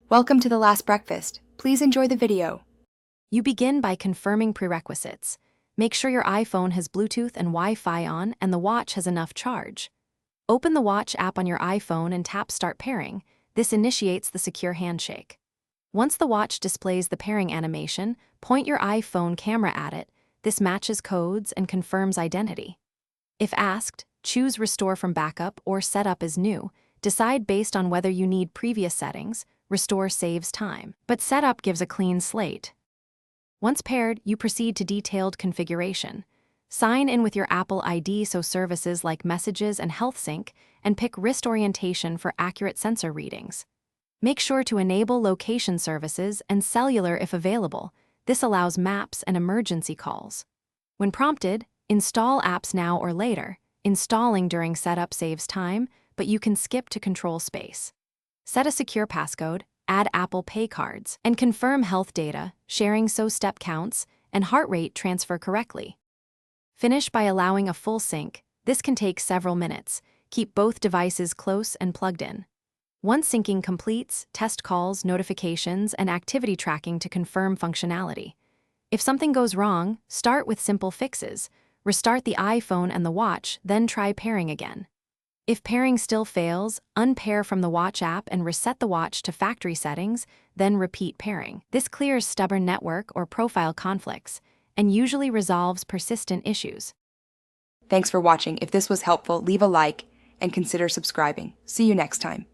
Welcome to the last breakfast. Please enjoy the video. You begin by confirming prerequisites. Make sure your iPhone has Bluetooth and Wi-Fi on and the watch has enough charge. Open the Watch app on your iPhone and tap Start Pairing. This initiates the secure handshake. Once the watch displays the pairing animation, point your iPhone camera at it. This matches codes and confirms identity. If asked, choose Restore from Backup or Set up as New. Decide based on whether you need previous settings. Restore saves time, but Setup gives a clean slate. Once paired, you proceed to detailed configuration. Sign in with your Apple ID so services like Messages and Health Sync, and pick wrist orientation for accurate sensor readings. Make sure to enable location services and cellular if available. This allows maps and emergency calls. When prompted, install apps now or later. Installing during setup saves time, but you can skip to control space. Set a secure passcode, add Apple Pay cards, and confirm health data, sharing so step counts, and heart rate transfer correctly. Finish by allowing a full sync. This can take several minutes. Keep both devices close and plugged in. Once syncing completes, test calls, notifications, and activity tracking to confirm functionality. If something goes wrong, start with simple fixes. Restart the iPhone and the watch, then try pairing again. If pairing still fails, unpair from the Watch app and reset the watch to factory settings, then repeat pairing. This clears stubborn network or profile conflicts and usually resolves persistent issues. Thanks for watching. If this was helpful, leave a like and consider subscribing. See you next time.